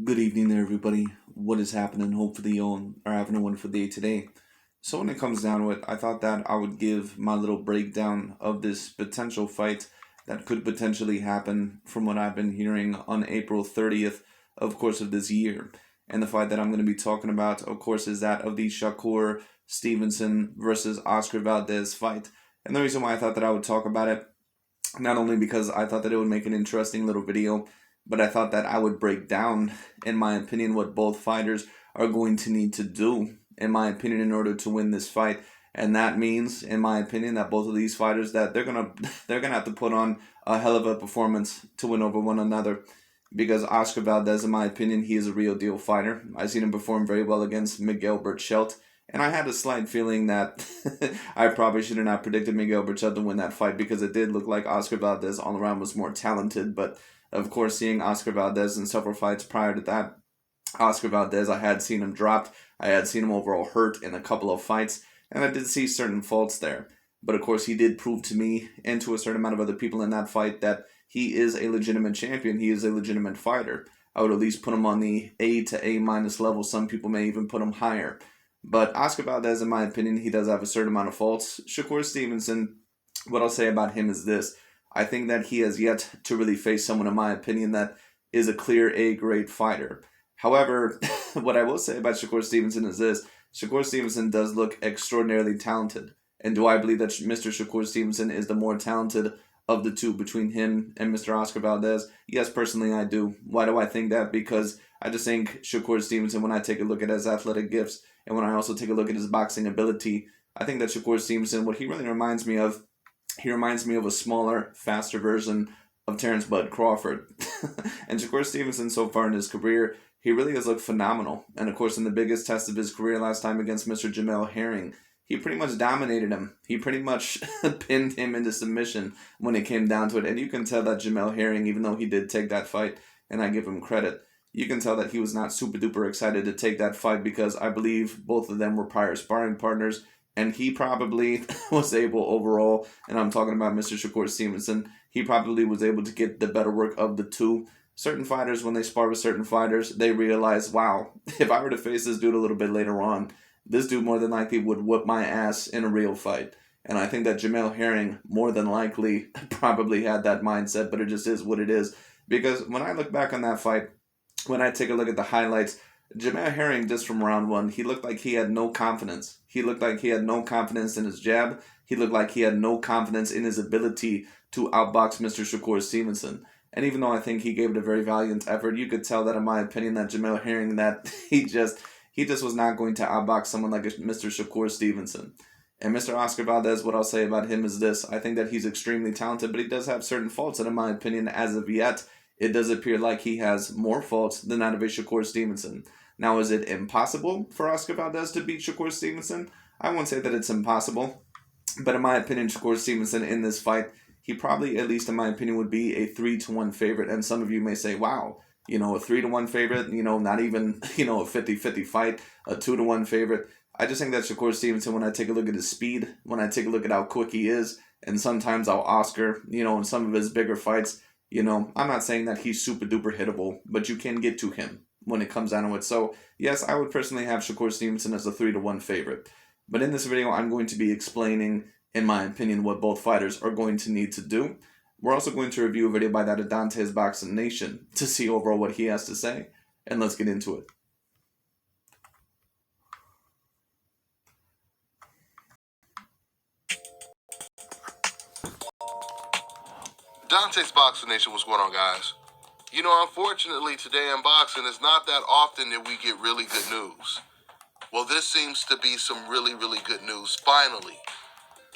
Good evening there, everybody. What is happening? Hopefully, you all are having a wonderful day today. So, when it comes down to it, I thought that I would give my little breakdown of this potential fight that could potentially happen from what I've been hearing on April 30th, of course, of this year. And the fight that I'm going to be talking about, of course, is that of the Shakur Stevenson versus Oscar Valdez fight. And the reason why I thought that I would talk about it not only because I thought that it would make an interesting little video, but I thought that I would break down, in my opinion, what both fighters are going to need to do, in my opinion, in order to win this fight. And that means, in my opinion, that both of these fighters that they're gonna have to put on a hell of a performance to win over one another. Because Oscar Valdez, in my opinion, he is a real deal fighter. I've seen him perform very well against Miguel Berchelt. And I had a slight feeling that I probably should have not predicted Miguel Berchelt to win that fight because it did look like Oscar Valdez all around was more talented. But of course, seeing Oscar Valdez in several fights prior to that, Oscar Valdez, I had seen him dropped. I had seen him overall hurt in a couple of fights, and I did see certain faults there. But of course, he did prove to me and to a certain amount of other people in that fight that he is a legitimate champion. He is a legitimate fighter. I would at least put him on the A to A minus level. Some people may even put him higher. But Oscar Valdez, in my opinion, he does have a certain amount of faults. Shakur Stevenson, what I'll say about him is this. I think that he has yet to really face someone, in my opinion, that is a clear A grade fighter. However, what I will say about Shakur Stevenson is this. Shakur Stevenson does look extraordinarily talented. And do I believe that Mr. Shakur Stevenson is the more talented of the two between him and Mr. Oscar Valdez? Yes, personally I do. Why do I think that? Because I just think Shakur Stevenson, when I take a look at his athletic gifts and when I also take a look at his boxing ability, I think that Shakur Stevenson, what he really reminds me of, he reminds me of a smaller, faster version of Terrence Bud Crawford. And Shakur Stevenson, so far in his career, he really has looked phenomenal. And of course, in the biggest test of his career last time against Mr. Jamel Herring, he pretty much dominated him. He pretty much pinned him into submission when it came down to it. And you can tell that Jamel Herring, even though he did take that fight, and I give him credit, you can tell that he was not super duper excited to take that fight because I believe both of them were prior sparring partners. And he probably was able overall, and I'm talking about Mr. Shakur Stevenson, he probably was able to get the better work of the two. Certain fighters, when they spar with certain fighters, they realize, wow, if I were to face this dude a little bit later on, this dude more than likely would whoop my ass in a real fight. And I think that Jamel Herring more than likely probably had that mindset, but it just is what it is. Because when I look back on that fight, when I take a look at the highlights, Jamel Herring, just from round one, he looked like he had no confidence. He looked like he had no confidence in his jab. He looked like he had no confidence in his ability to outbox Mr. Shakur Stevenson. And even though I think he gave it a very valiant effort, you could tell that, in my opinion, that Jamel Herring, that he just was not going to outbox someone like Mr. Shakur Stevenson. And Mr. Oscar Valdez, what I'll say about him is this. I think that he's extremely talented, but he does have certain faults. And in my opinion, as of yet, it does appear like he has more faults than that of a Shakur Stevenson. Now, is it impossible for Oscar Valdez to beat Shakur Stevenson? I won't say that it's impossible. But in my opinion, Shakur Stevenson in this fight, he probably, at least in my opinion, would be a 3-1 favorite. And some of you may say, wow, a 3-1 favorite, not even, a 50-50 fight, a 2-1 favorite. I just think that Shakur Stevenson, when I take a look at his speed, when I take a look at how quick he is, and sometimes how Oscar, in some of his bigger fights, I'm not saying that he's super duper hittable, but you can get to him when it comes down to it. So, yes, I would personally have Shakur Stevenson as a 3-1 favorite. But in this video, I'm going to be explaining, in my opinion, what both fighters are going to need to do. We're also going to review a video by that of Dante's Boxing Nation to see overall what he has to say. And let's get into it. Dante's Boxing Nation, what's going on, guys? Unfortunately, today in boxing, it's not that often that we get really good news. Well, this seems to be some really, really good news. Finally,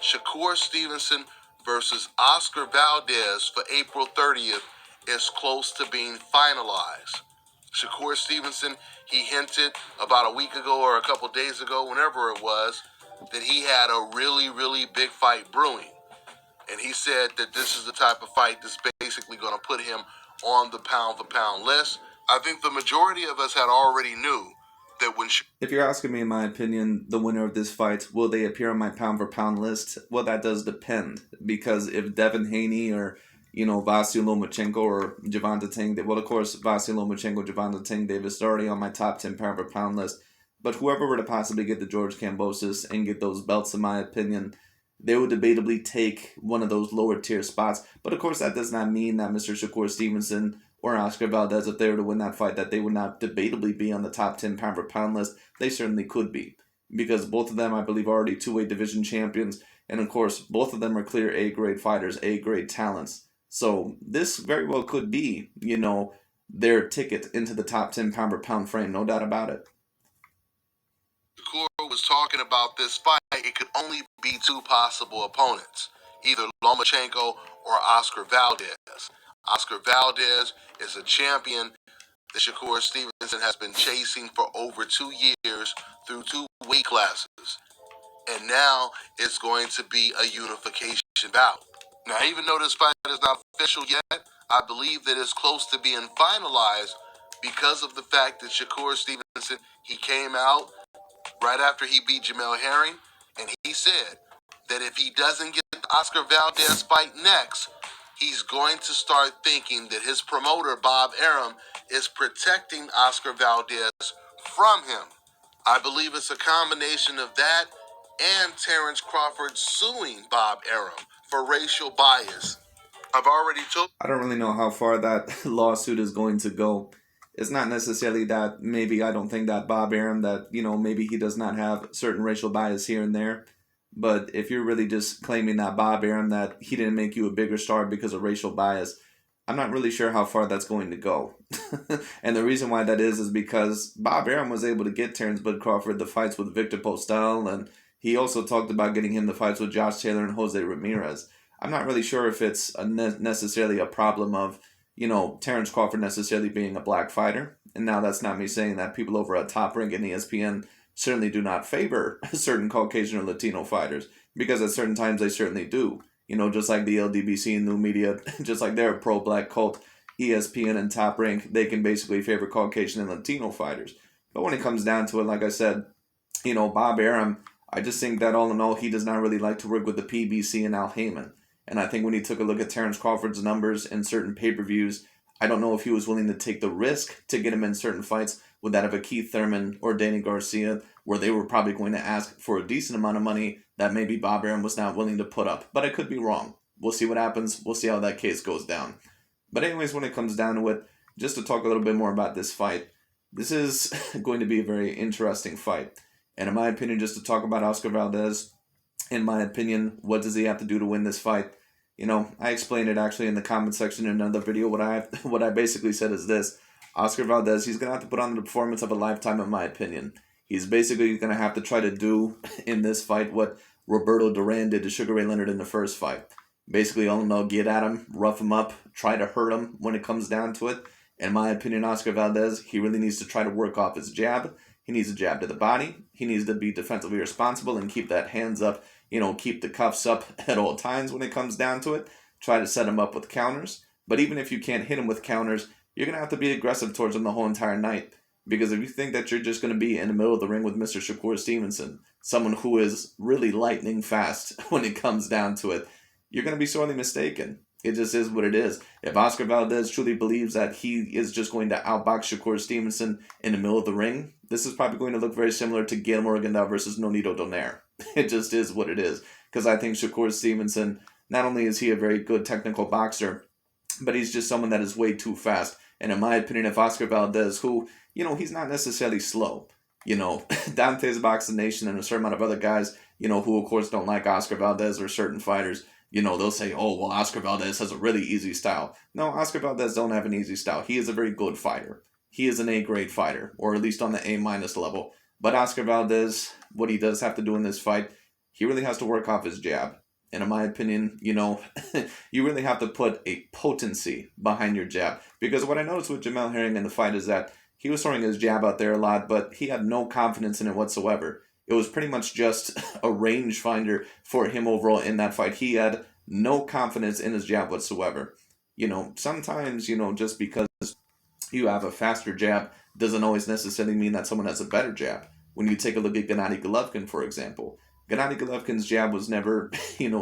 Shakur Stevenson versus Oscar Valdez for April 30th is close to being finalized. Shakur Stevenson, he hinted about a week ago or a couple days ago, whenever it was, that he had a really, really big fight brewing. And he said that this is the type of fight that's basically going to put him on the pound-for-pound list. I think the majority of us had already knew that when... If you're asking me, in my opinion, the winner of this fight, will they appear on my pound-for-pound list? Well, that does depend. Because if Devin Haney or Vasily Lomachenko or Gervonta Tank. Well, of course, Vasily Lomachenko, Gervonta Tank Davis is already on my top 10 pound for pound list. But whoever were to possibly get the George Kambosos and get those belts, in my opinion, they would debatably take one of those lower tier spots. But of course, that does not mean that Mr. Shakur Stevenson or Oscar Valdez, if they were to win that fight, that they would not debatably be on the top 10 pound for pound list. They certainly could be. Because both of them, I believe, are already two-weight division champions. And of course, both of them are clear A-grade fighters, A-grade talents. So this very well could be, their ticket into the top 10 pound per pound frame, no doubt about it. Shakur was talking about this fight, it could only be two possible opponents, either Lomachenko or Oscar Valdez. Oscar Valdez is a champion that Shakur Stevenson has been chasing for over 2 years through two weight classes. And now it's going to be a unification bout. Now, even though this fight is not official yet, I believe that it's close to being finalized because of the fact that Shakur Stevenson, he came out right after he beat Jamel Herring, and he said that if he doesn't get the Oscar Valdez fight next, he's going to start thinking that his promoter, Bob Arum, is protecting Oscar Valdez from him. I believe it's a combination of that and Terrence Crawford suing Bob Arum for racial bias. I've already told. I don't really know how far that lawsuit is going to go. It's not necessarily that maybe I don't think that Bob Arum, that, maybe he does not have certain racial bias here and there. But if you're really just claiming that Bob Arum, that he didn't make you a bigger star because of racial bias, I'm not really sure how far that's going to go. And the reason why that is because Bob Arum was able to get Terrence Bud Crawford the fights with Victor Postel, and he also talked about getting him the fights with Josh Taylor and Jose Ramirez. I'm not really sure if it's necessarily a problem of, Terrence Crawford necessarily being a black fighter. And now that's not me saying that people over at Top Rank and ESPN certainly do not favor certain Caucasian or Latino fighters, because at certain times they certainly do. Just like the LDBC and New Media, just like they're a pro-black cult, ESPN and Top Rank, they can basically favor Caucasian and Latino fighters. But when it comes down to it, like I said, Bob Arum, I just think that all in all, he does not really like to work with the PBC and Al Heyman. And I think when he took a look at Terrence Crawford's numbers in certain pay-per-views, I don't know if he was willing to take the risk to get him in certain fights with that of a Keith Thurman or Danny Garcia, where they were probably going to ask for a decent amount of money that maybe Bob Arum was not willing to put up. But I could be wrong. We'll see what happens. We'll see how that case goes down. But anyways, when it comes down to it, just to talk a little bit more about this fight, this is going to be a very interesting fight. And in my opinion, just to talk about Oscar Valdez, in my opinion, what does he have to do to win this fight? I explained it actually in the comment section in another video. What I basically said is this: Oscar Valdez, he's gonna have to put on the performance of a lifetime, in my opinion. He's basically gonna have to try to do in this fight what Roberto Duran did to Sugar Ray Leonard in the first fight. Basically, all in all, get at him, rough him up, try to hurt him when it comes down to it. In my opinion, Oscar Valdez, he really needs to try to work off his jab. He needs a jab to the body. He needs to be defensively responsible and keep that hands up, keep the cuffs up at all times when it comes down to it. Try to set him up with counters. But even if you can't hit him with counters, you're going to have to be aggressive towards him the whole entire night. Because if you think that you're just going to be in the middle of the ring with Mr. Shakur Stevenson, someone who is really lightning fast when it comes down to it, you're going to be sorely mistaken. It just is what it is. If Oscar Valdez truly believes that he is just going to outbox Shakur Stevenson in the middle of the ring, this is probably going to look very similar to Guillermo Morgandao versus Nonito Donaire. It just is what it is. Because I think Shakur Stevenson, not only is he a very good technical boxer, but he's just someone that is way too fast. And in my opinion, if Oscar Valdez, who, he's not necessarily slow. Dante's Boxing Nation and a certain amount of other guys, who of course don't like Oscar Valdez or certain fighters, they'll say, oh, well, Oscar Valdez has a really easy style. No, Oscar Valdez don't have an easy style. He is a very good fighter. He is an A-grade fighter, or at least on the A- level. But Oscar Valdez, what he does have to do in this fight, he really has to work off his jab. And in my opinion, you really have to put a potency behind your jab. Because what I noticed with Jamel Herring in the fight is that he was throwing his jab out there a lot, but he had no confidence in it whatsoever. It was pretty much just a rangefinder for him overall in that fight. He had no confidence in his jab whatsoever. Sometimes, just because you have a faster jab doesn't always necessarily mean that someone has a better jab. When you take a look at Gennady Golovkin, for example, Gennady Golovkin's jab was never,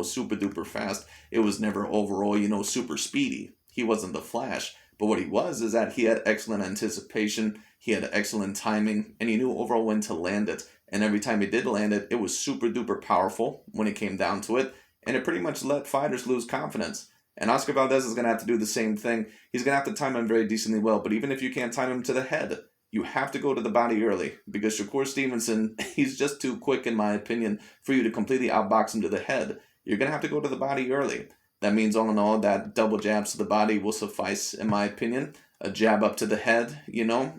super duper fast. It was never overall, super speedy. He wasn't the Flash. But what he was is that he had excellent anticipation, he had excellent timing, and he knew overall when to land it. And every time he did land it, it was super duper powerful when it came down to it. And it pretty much let fighters lose confidence. And Oscar Valdez is going to have to do the same thing. He's going to have to time him very decently well. But even if you can't time him to the head, you have to go to the body early. Because Shakur Stevenson, he's just too quick, in my opinion, for you to completely outbox him to the head. You're going to have to go to the body early. That means, all in all, that double jabs to the body will suffice, in my opinion. A jab up to the head,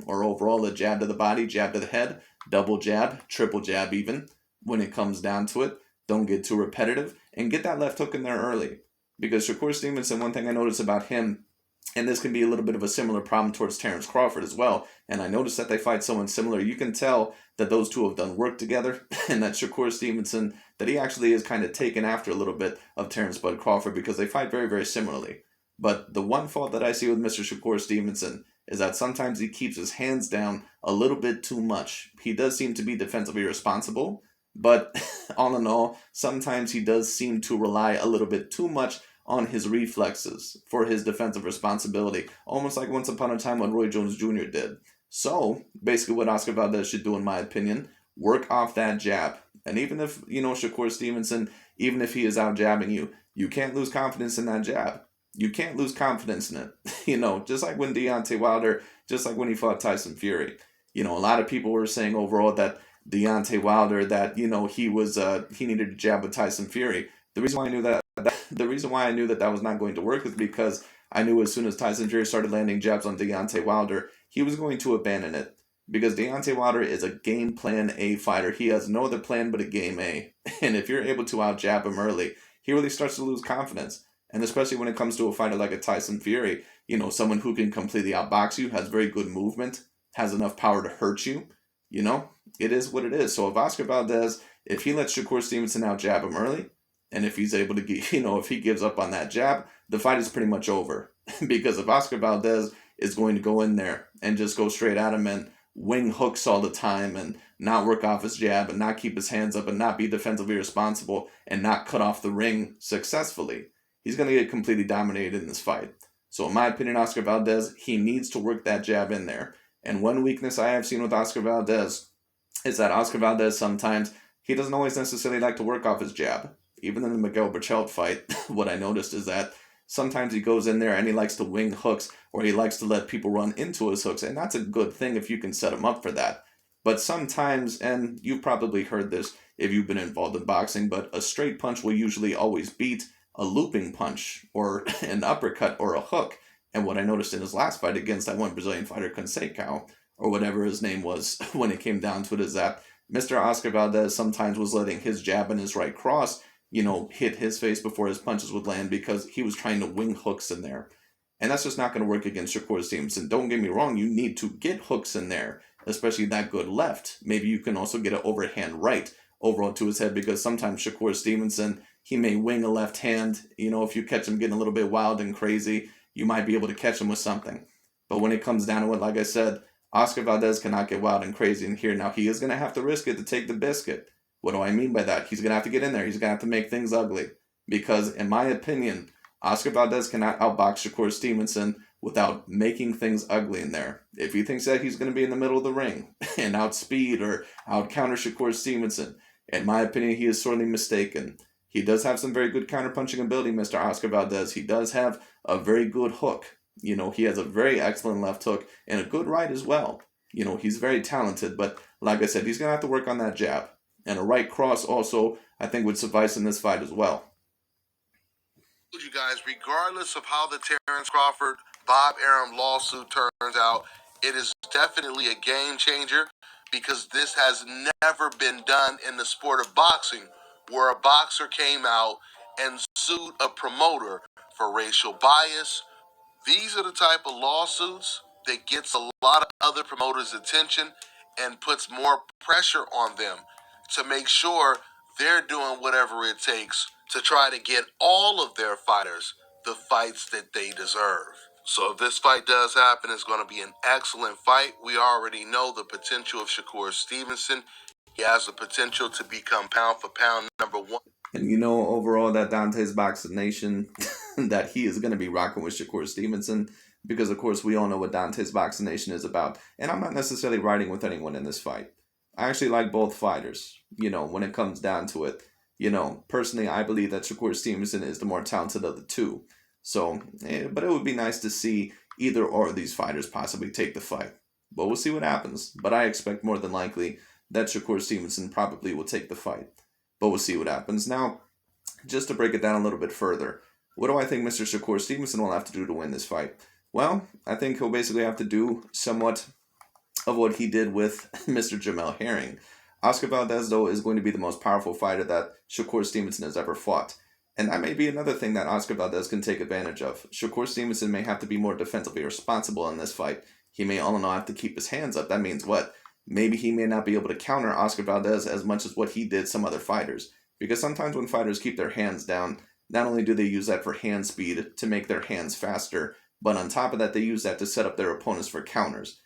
or overall a jab to the body, jab to the head, double jab, triple jab even, when it comes down to it. Don't get too repetitive, and get that left hook in there early. Because Shakur Stevenson, one thing I noticed about him, and this can be a little bit of a similar problem towards Terrence Crawford as well, and I noticed that they fight someone similar. You can tell that those two have done work together, and that Shakur Stevenson, that he actually is kind of taken after a little bit of Terrence Bud Crawford, because they fight very, very similarly. But the one fault that I see with Mr. Shakur Stevenson is that sometimes he keeps his hands down a little bit too much. He does seem to be defensively irresponsible, but all in all, sometimes he does seem to rely a little bit too much on his reflexes for his defensive responsibility, almost like once upon a time what Roy Jones Jr. did. So, basically what Oscar Valdez should do, in my opinion, work off that jab. And even if, Shakur Stevenson, even if he is out jabbing you, you can't lose confidence in that jab. You can't lose confidence in it. Just like when Deontay Wilder, just like when he fought Tyson Fury. A lot of people were saying overall that Deontay Wilder, that, he needed to jab with Tyson Fury. The reason why I knew that was not going to work is because I knew as soon as Tyson Fury started landing jabs on Deontay Wilder, he was going to abandon it. Because Deontay Wilder is a game plan A fighter. He has no other plan but a game A. And if you're able to out jab him early, he really starts to lose confidence. And especially when it comes to a fighter like a Tyson Fury, someone who can completely outbox you, has very good movement, has enough power to hurt you, it is what it is. So if Oscar Valdez, if he lets Shakur Stevenson out jab him early, and if he's able to get, if he gives up on that jab, the fight is pretty much over. Because if Oscar Valdez is going to go in there and just go straight at him and wing hooks all the time and not work off his jab and not keep his hands up and not be defensively responsible and not cut off the ring successfully, he's going to get completely dominated in this fight. So in my opinion, Oscar Valdez, he needs to work that jab in there. And one weakness I have seen with Oscar Valdez is that Oscar Valdez sometimes, he doesn't always necessarily like to work off his jab. Even in the Miguel Berchelt fight, what I noticed is that sometimes he goes in there and he likes to wing hooks, or he likes to let people run into his hooks, and that's a good thing if you can set him up for that. But sometimes, and you've probably heard this if you've been involved in boxing, but a straight punch will usually always beat a looping punch, or an uppercut, or a hook. And what I noticed in his last fight against that one Brazilian fighter, Conceição, or whatever his name was, when it came down to it, is that Mr. Oscar Valdez sometimes was letting his jab and his right cross hit his face before his punches would land, because he was trying to wing hooks in there. And that's just not going to work against Shakur Stevenson. Don't get me wrong, you need to get hooks in there, especially that good left. Maybe you can also get an overhand right overall to his head, because sometimes Shakur Stevenson, he may wing a left hand. If you catch him getting a little bit wild and crazy, you might be able to catch him with something. But when it comes down to it, like I said, Oscar Valdez cannot get wild and crazy in here. Now, he is going to have to risk it to take the biscuit. What do I mean by that? He's going to have to get in there. He's going to have to make things ugly. Because, in my opinion, Oscar Valdez cannot outbox Shakur Stevenson without making things ugly in there. If he thinks that he's going to be in the middle of the ring and outspeed or out-counter Shakur Stevenson, in my opinion, he is sorely mistaken. He does have some very good counter-punching ability, Mr. Oscar Valdez. He does have a very good hook. He has a very excellent left hook and a good right as well. He's very talented, but like I said, he's going to have to work on that jab. And a right cross also, I think, would suffice in this fight as well. You guys, regardless of how the Terrence Crawford, Bob Arum lawsuit turns out, it is definitely a game changer, because this has never been done in the sport of boxing, where a boxer came out and sued a promoter for racial bias. These are the type of lawsuits that gets a lot of other promoters' attention and puts more pressure on them to make sure they're doing whatever it takes to try to get all of their fighters the fights that they deserve. So if this fight does happen, it's going to be an excellent fight. We already know the potential of Shakur Stevenson. has the potential to become pound for pound #1. And overall, that Dante's Boxing Nation, that he is going to be rocking with Shakur Stevenson, because of course we all know what Dante's Boxing Nation is about. And I'm not necessarily riding with anyone in this fight. I actually like both fighters. When it comes down to it, personally, I believe that Shakur Stevenson is the more talented of the two. So, but it would be nice to see either or of these fighters possibly take the fight. But we'll see what happens. But I expect more than likely that Shakur Stevenson probably will take the fight. But we'll see what happens. Now, just to break it down a little bit further, what do I think Mr. Shakur Stevenson will have to do to win this fight? Well, I think he'll basically have to do somewhat of what he did with Mr. Jamel Herring. Oscar Valdez, though, is going to be the most powerful fighter that Shakur Stevenson has ever fought. And that may be another thing that Oscar Valdez can take advantage of. Shakur Stevenson may have to be more defensively responsible in this fight. He may all in all have to keep his hands up. That means what? Maybe he may not be able to counter Oscar Valdez as much as what he did some other fighters. Because sometimes when fighters keep their hands down, not only do they use that for hand speed to make their hands faster, but on top of that, they use that to set up their opponents for counters.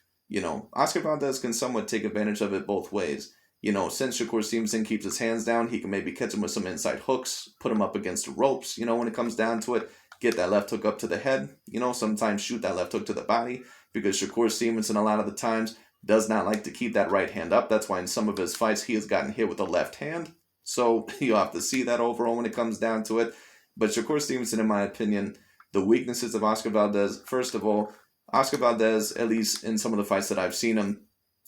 Oscar Valdez can somewhat take advantage of it both ways. Since Shakur Stevenson keeps his hands down, he can maybe catch him with some inside hooks, put him up against the ropes, when it comes down to it, get that left hook up to the head, sometimes shoot that left hook to the body, because Shakur Stevenson a lot of the times does not like to keep that right hand up. That's why in some of his fights he has gotten hit with the left hand. So you'll have to see that overall when it comes down to it. But Shakur Stevenson, in my opinion, the weaknesses of Oscar Valdez, first of all, Oscar Valdez, at least in some of the fights that I've seen him,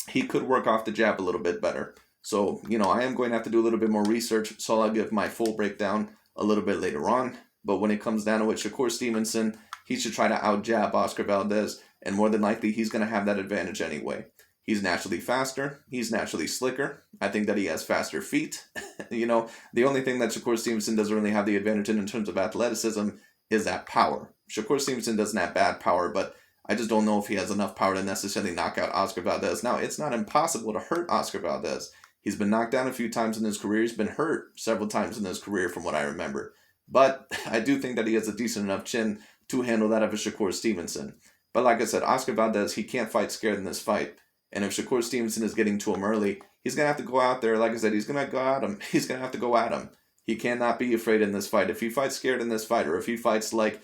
he could work off the jab a little bit better. So, I am going to have to do a little bit more research, so I'll give my full breakdown a little bit later on. But when it comes down to it, Shakur Stevenson, he should try to out-jab Oscar Valdez, and more than likely, he's going to have that advantage anyway. He's naturally faster. He's naturally slicker. I think that he has faster feet. The only thing that Shakur Stevenson doesn't really have the advantage in terms of athleticism is that power. Shakur Stevenson doesn't have bad power, but I just don't know if he has enough power to necessarily knock out Oscar Valdez. Now, it's not impossible to hurt Oscar Valdez. He's been knocked down a few times in his career. He's been hurt several times in his career from what I remember. But I do think that he has a decent enough chin to handle that of a Shakur Stevenson. But like I said, Oscar Valdez, he can't fight scared in this fight. And if Shakur Stevenson is getting to him early, he's going to have to go out there. Like I said, he's going to go at him. He's going to have to go at him. He cannot be afraid in this fight. If he fights scared in this fight, or if he fights like,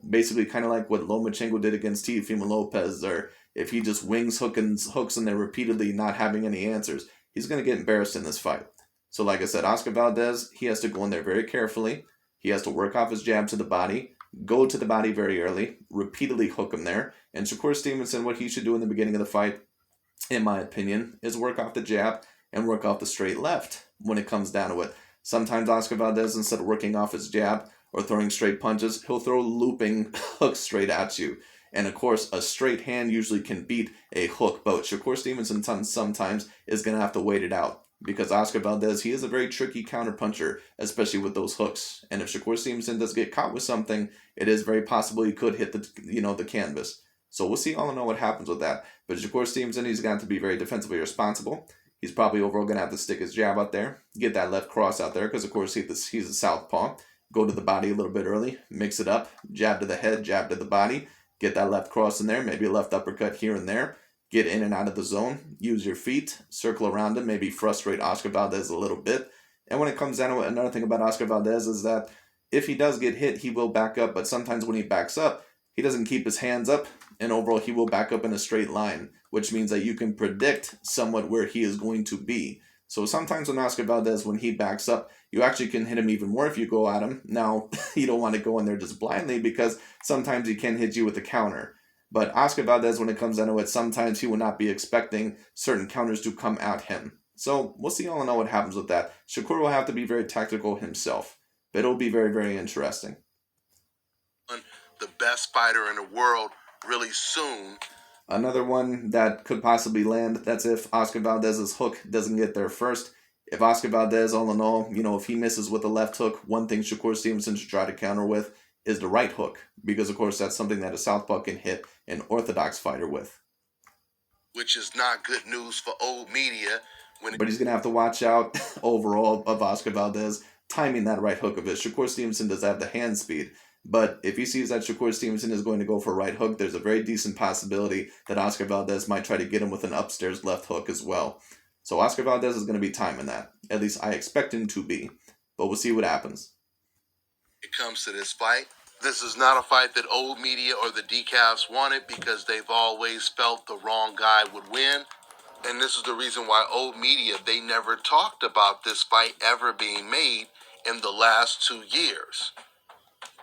basically kind of like what Lomachenko did against Teofimo Lopez, or if he just wings hooks and they're repeatedly not having any answers, he's going to get embarrassed in this fight. So like I said, Oscar Valdez, he has to go in there very carefully. He has to work off his jab to the body, go to the body very early, repeatedly hook him there. And Shakur Stevenson, what he should do in the beginning of the fight, in my opinion, is work off the jab and work off the straight left when it comes down to it. Sometimes Oscar Valdez, instead of working off his jab or throwing straight punches, he'll throw looping hooks straight at you. And of course, a straight hand usually can beat a hook, but Shakur Stevenson sometimes is going to have to wait it out. Because Oscar Valdez, he is a very tricky counterpuncher, especially with those hooks. And if Shakur Stevenson does get caught with something, it is very possible he could hit the canvas. So we'll see all in all what happens with that. But Shakur Stevenson, he's going to have to be very defensively responsible. He's probably overall going to have to stick his jab out there, get that left cross out there, because of course he's a southpaw. Go to the body a little bit early, mix it up, jab to the head, jab to the body, get that left cross in there, maybe a left uppercut here and there. Get in and out of the zone, use your feet, circle around him, maybe frustrate Oscar Valdez a little bit. And when it comes down to it, another thing about Oscar Valdez is that if he does get hit, he will back up, but sometimes when he backs up, he doesn't keep his hands up, and overall he will back up in a straight line, which means that you can predict somewhat where he is going to be. So sometimes when Oscar Valdez, when he backs up, you actually can hit him even more if you go at him. Now, you don't want to go in there just blindly because sometimes he can hit you with a counter. But Oscar Valdez, when it comes down to it, sometimes he will not be expecting certain counters to come at him. So we'll see all in all what happens with that. Shakur will have to be very tactical himself, but it'll be very, very interesting. The best fighter in the world really soon. Another one that could possibly land, that's if Oscar Valdez's hook doesn't get there first. If Oscar Valdez, all in all, if he misses with the left hook, one thing Shakur Stevenson should try to counter with is the right hook, because of course that's something that a southpaw can hit an orthodox fighter with. Which is not good news for old media. But he's going to have to watch out overall of Oscar Valdez timing that right hook of his. Shakur Stevenson does have the hand speed, but if he sees that Shakur Stevenson is going to go for a right hook, there's a very decent possibility that Oscar Valdez might try to get him with an upstairs left hook as well. So Oscar Valdez is going to be timing that. At least I expect him to be. But we'll see what happens. It comes to this fight. This is not a fight that old media or the decafs wanted because they've always felt the wrong guy would win. And this is the reason why old media, they never talked about this fight ever being made in the last 2 years.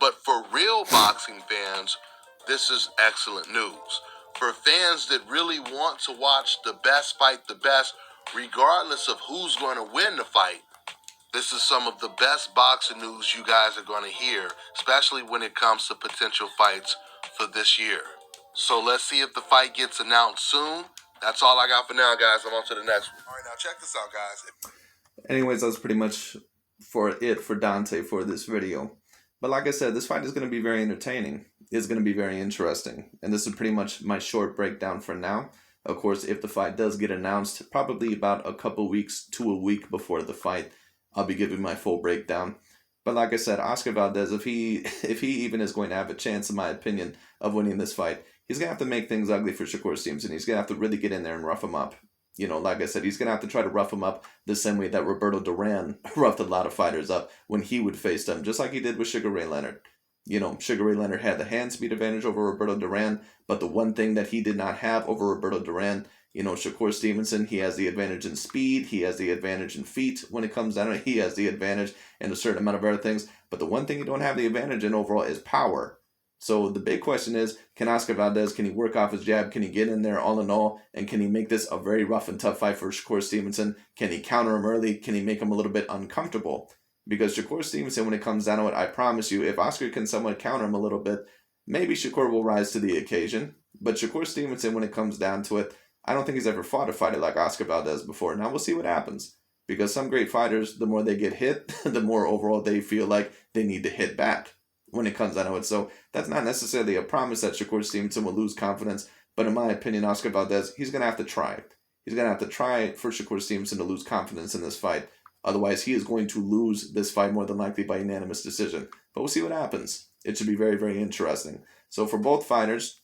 But for real boxing fans, this is excellent news. For fans that really want to watch the best fight the best, regardless of who's going to win the fight, this is some of the best boxing news you guys are going to hear, especially when it comes to potential fights for this year. So let's see if the fight gets announced soon. That's all I got for now, guys. I'm on to the next one. All right, now check this out, guys. Anyways, that's pretty much for Dante for this video. But like I said, this fight is going to be very entertaining. It's going to be very interesting. And this is pretty much my short breakdown for now. Of course, if the fight does get announced, probably about a couple weeks to a week before the fight, I'll be giving my full breakdown. But like I said, Oscar Valdez, if he even is going to have a chance, in my opinion, of winning this fight, he's going to have to make things ugly for Shakur Stevenson. He's going to have to really get in there and rough him up. You know, like I said, he's going to have to try to rough him up the same way that Roberto Duran roughed a lot of fighters up when he would face them, just like he did with Sugar Ray Leonard. You know, Sugar Ray Leonard had the hand speed advantage over Roberto Duran, but the one thing that he did not have over Roberto Duran, you know, Shakur Stevenson, he has the advantage in speed, he has the advantage in feet when it comes down to it, he has the advantage in a certain amount of other things, but the one thing you don't have the advantage in overall is power. So the big question is, can Oscar Valdez, can he work off his jab? Can he get in there all in all? And can he make this a very rough and tough fight for Shakur Stevenson? Can he counter him early? Can he make him a little bit uncomfortable? Because Shakur Stevenson, when it comes down to it, I promise you, if Oscar can somewhat counter him a little bit, maybe Shakur will rise to the occasion. But Shakur Stevenson, when it comes down to it, I don't think he's ever fought a fighter like Oscar Valdez before. Now we'll see what happens. Because some great fighters, the more they get hit, the more overall they feel like they need to hit back when it comes down to it. So that's not necessarily a promise that Shakur Stevenson will lose confidence. But in my opinion, Oscar Valdez, he's going to have to try. He's going to have to try for Shakur Stevenson to lose confidence in this fight. Otherwise, he is going to lose this fight more than likely by unanimous decision. But we'll see what happens. It should be very, very interesting. So for both fighters,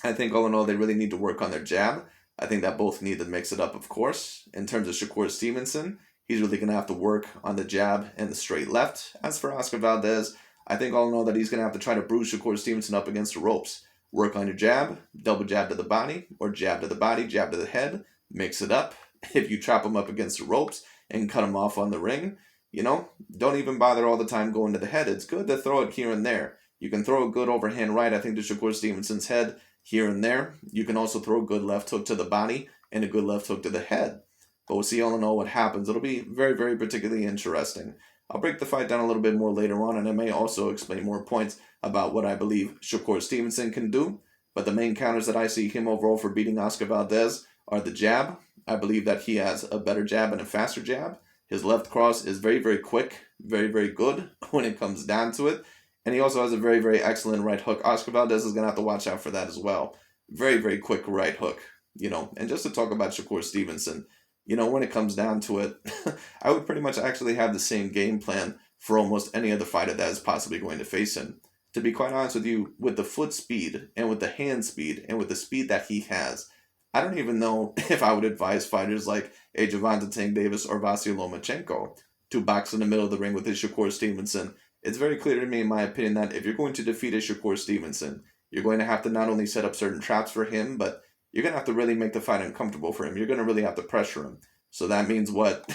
I think all in all, they really need to work on their jab. I think that both need to mix it up, of course. In terms of Shakur Stevenson, he's really going to have to work on the jab and the straight left. As for Oscar Valdez, I think all in all that he's going to have to try to bruise Shakur Stevenson up against the ropes. Work on your jab, double jab to the body, or jab to the body, jab to the head. Mix it up. If you chop him up against the ropes and cut him off on the ring, you know, don't even bother all the time going to the head. It's good to throw it here and there. You can throw a good overhand right, I think, to Shakur Stevenson's head here and there. You can also throw a good left hook to the body and a good left hook to the head. But we'll see all in all what happens. It'll be very, very particularly interesting. I'll break the fight down a little bit more later on, and I may also explain more points about what I believe Shakur Stevenson can do. But the main counters that I see him overall for beating Oscar Valdez are the jab. I believe that he has a better jab and a faster jab. His left cross is very, very quick, very, very good when it comes down to it. And he also has a very, very excellent right hook. Oscar Valdez is going to have to watch out for that as well. Very, very quick right hook, you know. And just to talk about Shakur Stevenson, you know, when it comes down to it, I would pretty much actually have the same game plan for almost any other fighter that is possibly going to face him. To be quite honest with you, with the foot speed and with the hand speed and with the speed that he has, I don't even know if I would advise fighters like a Gervonta Tank Davis or Vasily Lomachenko to box in the middle of the ring with his Shakur Stevenson. It's very clear to me, in my opinion, that if you're going to defeat a Shakur Stevenson, you're going to have to not only set up certain traps for him, but you're going to have to really make the fight uncomfortable for him. You're going to really have to pressure him. So that means what?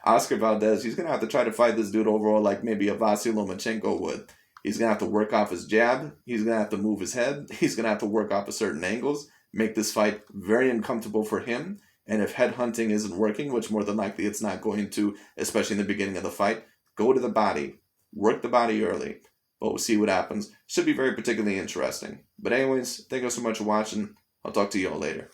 Oscar Valdez, he's going to have to try to fight this dude overall like maybe a Vasily Lomachenko would. He's going to have to work off his jab. He's going to have to move his head. He's going to have to work off of certain angles, make this fight very uncomfortable for him. And if head hunting isn't working, which more than likely it's not going to, especially in the beginning of the fight, go to the body. Work the body early. But we'll see what happens. Should be very particularly interesting. But anyways, thank you so much for watching. I'll talk to you all later.